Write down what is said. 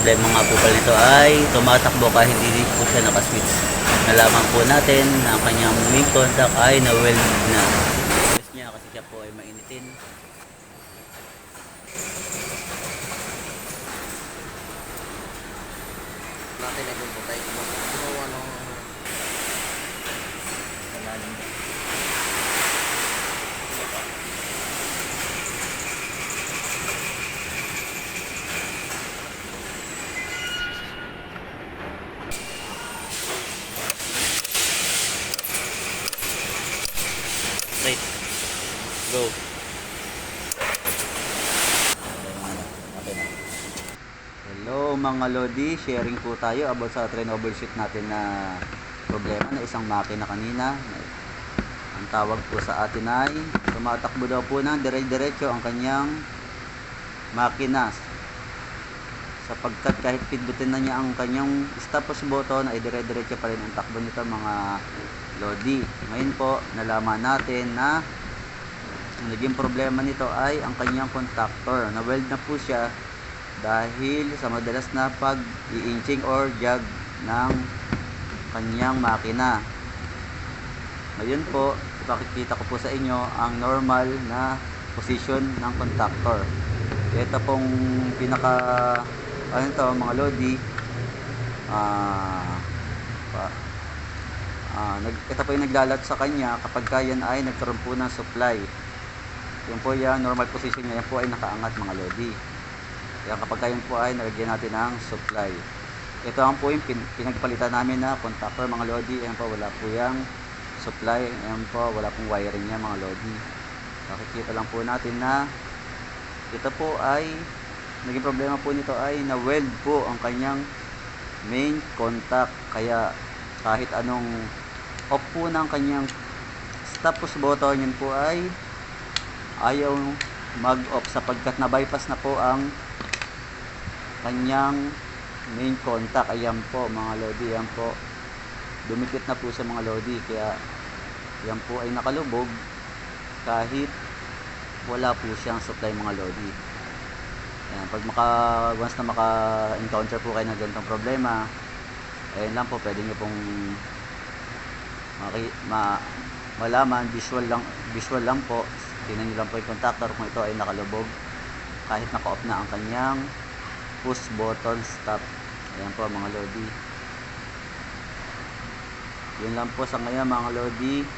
problema nga po pala nito ay tumatakbo kahit hindi po siya nakaswitch. Nalaman po natin na ang kanyang main contact ay na-weld na. Yes niya kasi siya po ay mainitin. Natin ay kung patay ko gumawa ng kalalim. Right. Go. Okay na. Hello mga Lodi, sharing po tayo about sa train overshoot natin na problema na isang makina kanina. Ang tawag po sa atin ay tumatakbo daw po ng dire-diretso ang kanyang makina, sapagkat kahit pindutin na niya ang kanyang stop push button ay dire-diretso pa rin ang takbo nito mga Lodi. Ngayon po nalaman natin na ang naging problema nito ay ang kanyang contactor. Na-weld na po siya dahil sa madalas na pag-i-inching or jog ng kanyang makina. Ngayon po, ipakikita ko po sa inyo ang normal na position ng contactor. Ito pong pinaka mga Lodi, ito po yung naglalat sa kanya kapag yan ay nagkaroon po ng supply. Yan po yan, normal position niya, yan po ay nakaangat mga Lodi. Yan kapag yan po ay nalagyan natin ng supply. Ito ang po yung pinagpalitan namin na contactor mga Lodi. Yan po, wala po yung supply. Yan po, wala pong wiring niya mga Lodi. Makikita lang po natin na ito po ay naging problema po nito ay na-weld po ang kanyang main contact. Kaya kahit anong off po ng kanyang stop push button, yan po ay ayaw mag-off sapagkat na-bypass na po ang kanyang main contact. Ayan po mga Lodi, yan po dumikit na po sa mga Lodi, kaya yan po ay nakalubog kahit wala po siyang supply mga Lodi. Ayan, pag once na maka-encounter po kayo ng ganitong problema, ayun lang po, pwede nyo pong malaman, visual lang po. Tingnan nyo lang po yung contactor kung ito ay nakalubog kahit naka-off na ang kanyang push button stop. Ayan po mga Lodi. Yun lang po sa ngayon mga Lodi.